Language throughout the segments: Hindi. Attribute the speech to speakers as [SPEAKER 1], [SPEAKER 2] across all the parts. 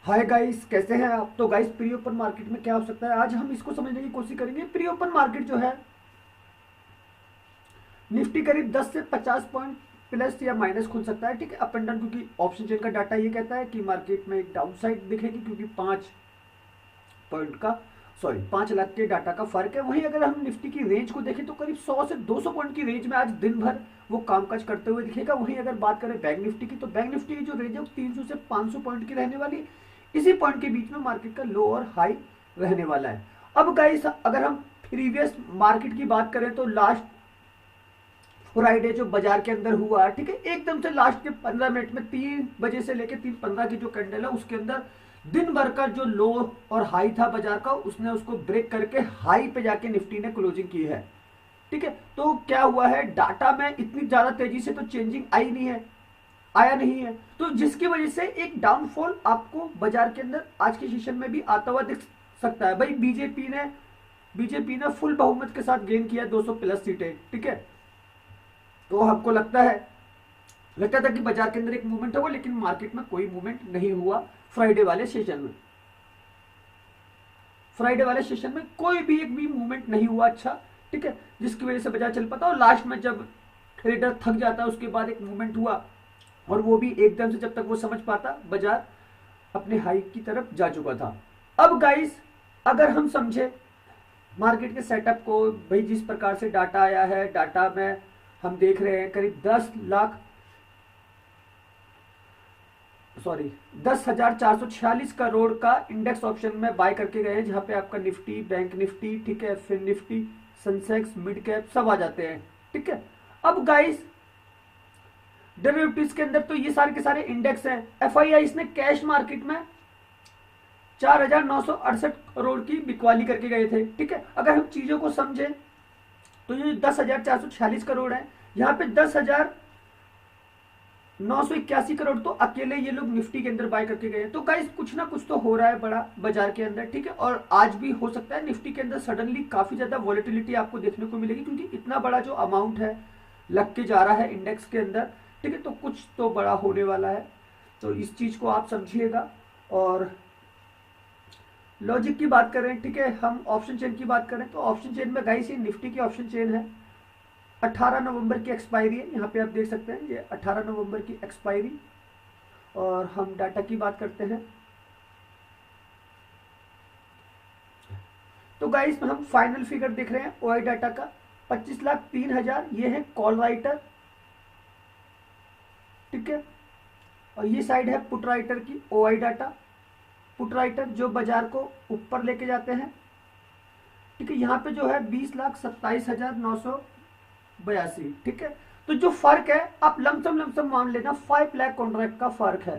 [SPEAKER 1] हाय गाइस, कैसे हैं आप। तो गाइस, प्री ओपन मार्केट में क्या हो सकता है, आज हम इसको समझने की कोशिश करेंगे। प्री ओपन मार्केट जो है, निफ्टी करीब 10 से 50 पॉइंट प्लस या माइनस खुल सकता है। ठीक है, अप एंड डाउन, क्योंकि ऑप्शन चेन का डाटा ये कहता है कि मार्केट में एक डाउन साइड दिखेगी, क्योंकि 5 पॉइंट का 5 लाख के डाटा का फर्क है। वहीं अगर हम निफ्टी की रेंज को देखें तो करीब 100 से 200 पॉइंट की रेंज में आज दिन भर वो कामकाज करते हुए दिखेगा। वहीं अगर बात करें बैंक निफ्टी की, तो बैंक निफ्टी की जो रेंज है वो 300 से 500 पॉइंट की रहने वाली है। इसी पॉइंट के बीच में मार्केट का लो और हाई रहने वाला है। अब गाइस, अगर हम प्रीवियस मार्केट की बात करें तो लास्ट फ्राइडे जो बाजार के अंदर हुआ, ठीक है, एकदम से लास्ट के 15 मिनट में 3 बजे से लेकर 3:15 की जो कैंडल है उसके अंदर दिन भर का जो लो और हाई था बाजार का, उसने उसको ब्रेक करके हाई पे जाके निफ्टी ने क्लोजिंग की है। ठीक है, तो क्या हुआ है, डाटा में इतनी ज्यादा तेजी से तो चेंजिंग आई नहीं है, आया नहीं है, तो जिसकी वजह से एक डाउनफॉल आपको बाजार के अंदर आज के सेशन में भी आता हुआ दिख सकता है। भाई, बीजेपी ने फुल बहुमत के साथ गेन किया 200 प्लस सीटें। ठीक है, तो हमको लगता था कि बाजार के अंदर एक मूवमेंट होगा, लेकिन मार्केट में कोई मूवमेंट नहीं हुआ। फ्राइडे वाले सेशन में फ्राइडे वाले सेशन में कोई भी एक भी मूवमेंट नहीं हुआ अच्छा। ठीक है, जिसकी वजह से बाजार चल पाता, और लास्ट में जब ट्रेडर थक जाता है उसके बाद एक मूवमेंट हुआ, और वो भी एकदम से, जब तक वो समझ पाता बाजार अपने हाई की तरफ जा चुका था। अब गाइस, अगर हम समझे मार्केट के सेटअप को, भाई जिस प्रकार से डाटा आया है, डाटा में हम देख रहे हैं करीब 10,446 करोड़ का इंडेक्स ऑप्शन में बाय करके गए हैं, जहां पे आपका निफ्टी, बैंक निफ्टी, ठीक है, फिर निफ्टी, सेंसेक्स, मिड कैप सब आ जाते हैं। ठीक है, अब गाइस, डेरिवेटिव्स के अंदर तो ये सारे के सारे इंडेक्स हैं। एफआईआई इसने कैश मार्केट में 4,968 करोड़ की बिकवाली करके गए थे। ठीक है, अगर हम चीजों को समझें तो ये 10,446 करोड़ है, यहाँ पे 10,981 करोड़ तो अकेले ये लोग निफ्टी के अंदर बाय करके गए। तो गाइस, कुछ ना कुछ तो हो रहा है बड़ा बाजार के अंदर। ठीक है, और आज भी हो सकता है निफ्टी के अंदर सडनली काफी ज्यादा वॉलेटिलिटी आपको देखने को मिलेगी, क्योंकि इतना बड़ा जो अमाउंट है लग के जा रहा है इंडेक्स के अंदर। ठीक है, तो कुछ तो बड़ा होने वाला है, तो इस चीज को आप समझिएगा। और लॉजिक की बात करें, ठीक है, हम ऑप्शन चेन की बात करें तो ऑप्शन चेन में गाइस ये निफ्टी की ऑप्शन चेन है, 18 नवंबर की एक्सपायरी है। यहाँ पे आप देख सकते हैं ये 18 नवंबर की एक्सपायरी। और हम डाटा की बात करते हैं तो गाइस हम फाइनल फिगर देख रहे हैं ओआई डाटा का 25,03,000, ये है कॉल राइटर। ठीक है, और ये साइड है पुट राइटर की ओआई डाटा। पुट राइटर जो बाजार को ऊपर लेके जाते हैं। ठीक है, यहाँ पे जो है 20,27,982। ठीक है, तो जो फर्क है आप लमसम मान लेना 5 लाख कॉन्ट्रैक्ट का फर्क है।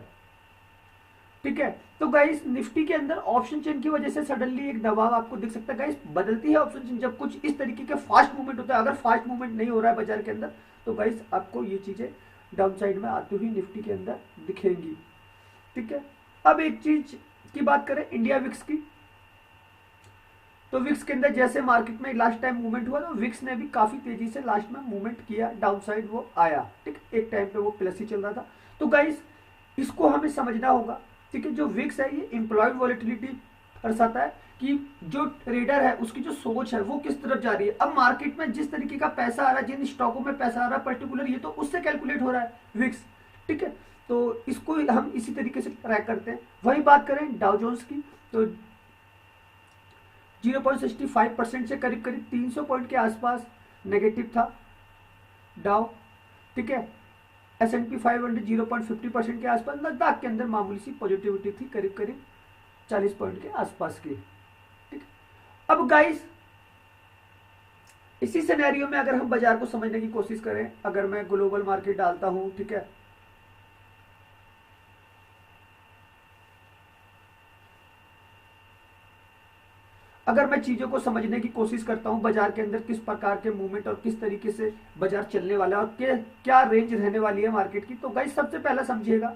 [SPEAKER 1] ठीक है, तो गाइस निफ्टी के अंदर ऑप्शन चेन की वजह से सडनली एक दबाव आपको दिख सकता है। गाइस, बदलती है ऑप्शन चेन जब कुछ इस तरीके के फास्ट मूवमेंट होता है। अगर फास्ट मूवमेंट नहीं हो रहा है बाजार के अंदर, तो गाइस आपको ये चीजें डाउन साइड में आती हुई निफ्टी के अंदर दिखेंगी। ठीक है, अब एक चीज की बात करें इंडिया विक्स की, तो विक्स के अंदर जैसे मार्केट में लास्ट टाइम मूवमेंट हुआ, तो विक्स ने भी काफी तेजी से लास्ट में मूवमेंट किया, डाउन साइड वो आया। ठीक, एक टाइम पे वो प्लस ही चल रहा था। तो गाइस, इसको हमें समझना होगा। ठीक है, जो विक्स है ये एम्प्लॉयड वॉलेटिलिटी दर्शाता है कि जो ट्रेडर है उसकी जो सोच है वो किस तरफ जा रही है। अब मार्केट में जिस तरीके का पैसा आ रहा है, जिन स्टॉकों में पैसा आ रहा है पर्टिकुलर, ये तो उससे कैलकुलेट हो रहा है विक्स। ठीक है, तो इसको हम इसी तरीके से ट्रैक करते हैं। वही बात करें डाउ जोन्स की, तो 0.65% से करीब करीब 300 पॉइंट के आसपास नेगेटिव था डाउ। ठीक है, S&P 500 0.50% के आसपास, लद्दाख के अंदर मामूली सी पॉजिटिविटी थी, करीब करीब 40 पॉइंट के आसपास की। ठीक, अब गाइस, इसी सिनेरियो में अगर हम बाजार को समझने की कोशिश करें, अगर मैं ग्लोबल मार्केट डालता हूं, ठीक है, अगर मैं चीजों को समझने की कोशिश करता हूं बाजार के अंदर किस प्रकार के मूवमेंट और किस तरीके से बाजार चलने वाला है, और क्या रेंज रहने वाली है मार्केट की, तो गाइस सबसे पहला समझिएगा,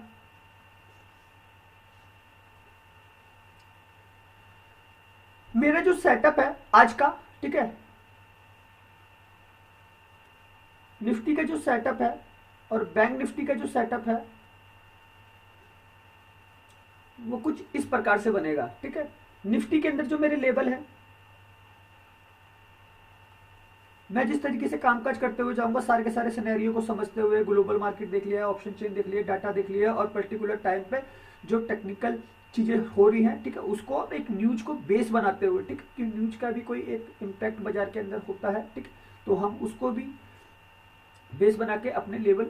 [SPEAKER 1] मेरा जो सेटअप है आज का, ठीक है, निफ्टी का जो सेटअप है और बैंक निफ्टी का जो सेटअप है, वो कुछ इस प्रकार से बनेगा। ठीक है, निफ्टी के अंदर जो मेरे लेवल है, मैं जिस तरीके से कामकाज करते हुए जाऊंगा, सारे के सारे सिनेरियो को समझते हुए, ग्लोबल मार्केट देख लिया, ऑप्शन चेन देख लिया, डाटा देख लिया, और पर्टिकुलर टाइम पे जो टेक्निकल चीजें हो रही हैं, ठीक है, उसको एक न्यूज को बेस बनाते हुए, ठीक है, कि न्यूज का भी कोई एक इम्पैक्ट बाजार के अंदर होता है, ठीक, तो हम उसको भी बेस बना के अपने लेवल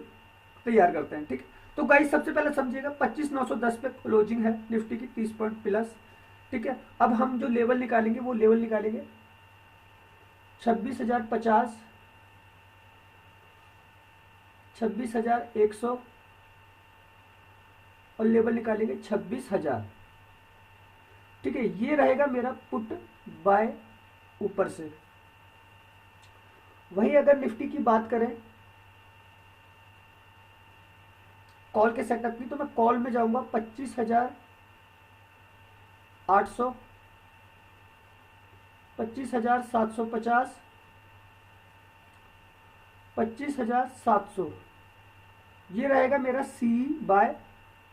[SPEAKER 1] तैयार करते हैं। ठीक, तो गाइस सबसे पहले समझिएगा 25,910 पे क्लोजिंग है निफ्टी की, 30 पॉइंट प्लस। ठीक है, अब हम जो लेवल निकालेंगे वो लेवल निकालेंगे 26,050, 26,100, और लेवल निकालेंगे 26,000। ठीक है, ये रहेगा मेरा पुट बाय ऊपर से। वही अगर निफ्टी की बात करें कॉल के सेटअप की, तो मैं कॉल में जाऊंगा 25,800, 25,750, 25,700, ये रहेगा मेरा सी बाय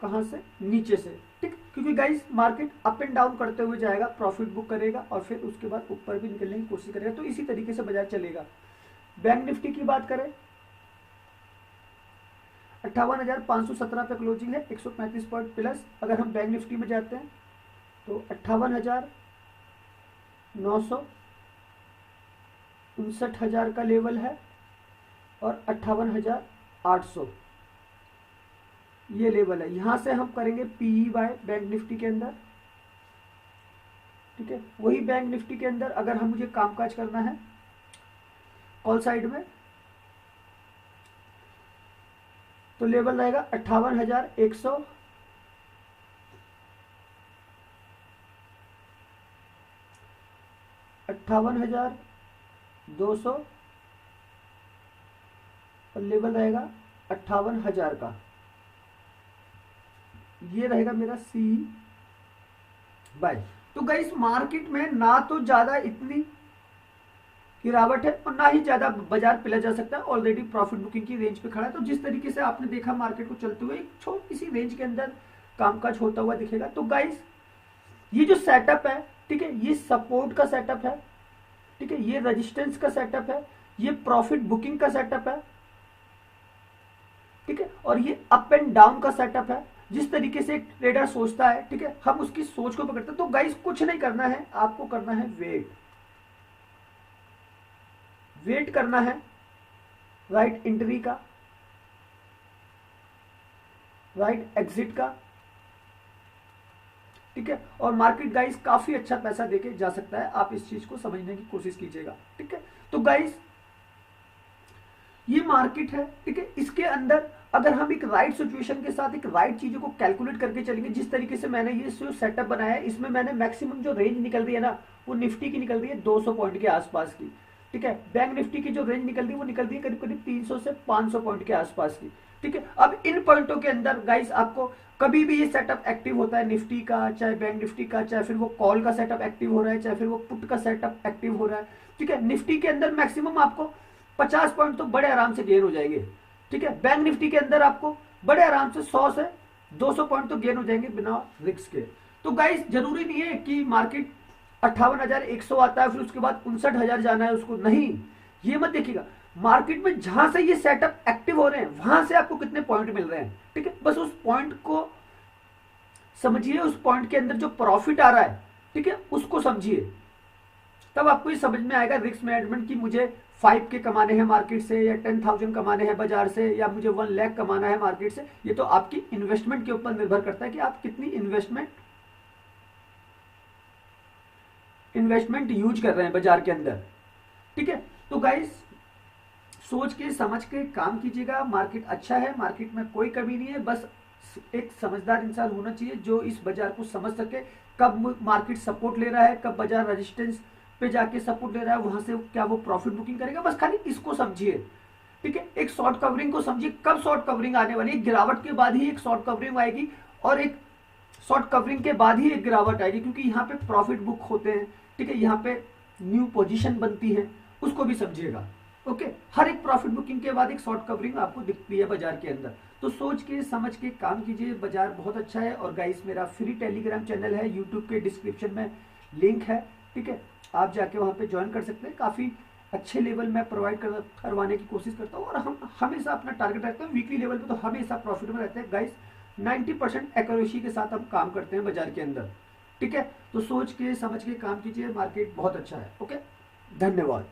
[SPEAKER 1] कहां से, नीचे से। ठीक, क्योंकि guys market up and down करते हुए जाएगा, प्रॉफिट बुक करेगा और फिर उसके बाद ऊपर भी निकलने की कोशिश करेगा, तो इसी तरीके से बाजार चलेगा। बैंक निफ्टी की बात करें 58,517 पे क्लोजिंग है, 135 पॉइंट प्लस। अगर हम बैंक निफ्टी में जाते हैं तो 58,900, 59,000 का लेवल है, और 58,800 ये लेवल है। यहां से हम करेंगे पीई बाय बैंक निफ्टी के अंदर। ठीक है, वही बैंक निफ्टी के अंदर अगर हम मुझे कामकाज करना है कॉल साइड में, तो लेवल रहेगा 58,100, 58,200, और लेवल रहेगा 58,000 का। ये रहेगा मेरा सी बाय। तो गाइस मार्केट में ना तो ज्यादा इतनी गिरावट है और ना ही ज्यादा बाजार पिला जा सकता है, ऑलरेडी प्रॉफिट बुकिंग की रेंज पे खड़ा है। तो जिस तरीके से आपने देखा मार्केट को चलते हुए एक छोटी सी रेंज के अंदर कामकाज होता हुआ दिखेगा। तो गाइस ये जो सेटअप है, ठीक है, ये सपोर्ट का सेटअप है, ठीक है, ये रेजिस्टेंस का सेटअप है, ये प्रॉफिट बुकिंग का सेटअप है, ठीक है, और ये अप एंड डाउन का सेटअप है। जिस तरीके से एक ट्रेडर सोचता है, ठीक है, हम उसकी सोच को पकड़ते हैं। तो गाइस कुछ नहीं करना है, आपको करना है वेट करना है राइट एंट्री का, राइट एग्जिट का। ठीक है, और मार्केट गाइस काफी अच्छा पैसा देके जा सकता है, आप इस चीज को समझने की कोशिश कीजिएगा। ठीक है, तो गाइस ये मार्केट है, ठीक है, इसके अंदर अगर हम एक राइट सिचुएशन के साथ एक राइट चीजों को कैलकुलेट करके चलेंगे, जिस तरीके से मैंने ये जो सेटअप बनाया है, इसमें मैंने मैक्सिमम जो रेंज निकल रही है ना, वो निफ्टी की निकल रही है 200 पॉइंट के आसपास की। ठीक है, बैंक निफ्टी की जो रेंज निकल रही है वो निकल रही है करीब करीब 300 से 500 पॉइंट के आसपास की। ठीक है, अब इन पॉइंटों के अंदर गाइस आपको कभी भी ये सेटअप एक्टिव होता है निफ्टी का, चाहे बैंक निफ्टी का, चाहे फिर वो कॉल का सेटअप एक्टिव हो रहा है, चाहे फिर वो पुट का सेटअप एक्टिव हो रहा है। ठीक है, निफ्टी के अंदर मैक्सिमम आपको 50 पॉइंट तो बड़े आराम से गेन हो जाएंगे। ठीक है, बैंक निफ्टी के अंदर आपको बड़े आराम से 100 से 200 पॉइंट तो गेन हो जाएंगे बिना रिस्क के। तो गाइस जरूरी नहीं है कि मार्केट 58,100 आता है फिर उसके बाद 59,000 जाना है उसको, नहीं, ये मत देखिएगा। मार्केट में जहां से ये सेटअप एक्टिव हो रहे हैं वहां से आपको कितने पॉइंट मिल रहे हैं, ठीक है, बस उस पॉइंट को समझिए, उस पॉइंट के अंदर जो प्रॉफिट आ रहा है, ठीक है, उसको समझिए, तब आपको ये समझ में आएगा रिस्क मैनेजमेंट की मुझे 5 के कमाने हैं मार्केट से, या 10,000 कमाने हैं बाजार से, या मुझे 1 लाख कमाना है मार्केट से। ये तो आपकी इन्वेस्टमेंट के ऊपर निर्भर करता है कि आप कितनी इन्वेस्टमेंट यूज कर रहे हैं बाजार के अंदर। ठीक है, तो गाइस सोच के समझ के काम कीजिएगा। मार्केट अच्छा है, मार्केट में कोई कमी नहीं है, बस एक समझदार इंसान होना चाहिए जो इस बाजार को समझ सके, कब मार्केट सपोर्ट ले रहा है, कब बाजार रेजिस्टेंस पे जाके सपोर्ट ले रहा है, वहां से क्या वो प्रॉफिट बुकिंग करेगा, बस खाली इसको समझिए। ठीक है, एक शॉर्ट कवरिंग को समझिए, कब शॉर्ट कवरिंग आने वाली है, गिरावट के बाद ही एक शॉर्ट कवरिंग आएगी, और एक शॉर्ट कवरिंग के बाद ही एक गिरावट आएगी, क्योंकि यहाँ पे प्रॉफिट बुक होते हैं। ठीक है, यहाँ पे न्यू पोजीशन बनती है, उसको भी समझिएगा। ओके, हर एक प्रॉफिट बुकिंग के बाद एक शॉर्ट कवरिंग आपको दिखती है बाजार के अंदर। तो सोच के समझ के काम कीजिए, बाजार बहुत अच्छा है। और गाइस मेरा फ्री टेलीग्राम चैनल है, यूट्यूब के डिस्क्रिप्शन में लिंक है, ठीक है, आप जाके वहाँ पे ज्वाइन कर सकते हैं। काफ़ी अच्छे लेवल में प्रोवाइड करवाने की कोशिश करता हूँ, और हम हमेशा अपना टारगेट रखते हैं वीकली लेवल पे, तो हमेशा प्रॉफिट में रहते हैं गाइस। 90% एक्यूरेसी के साथ हम काम करते हैं बाजार के अंदर, ठीक है। तो सोच के समझ के काम कीजिए, मार्केट बहुत अच्छा है। ओके, धन्यवाद।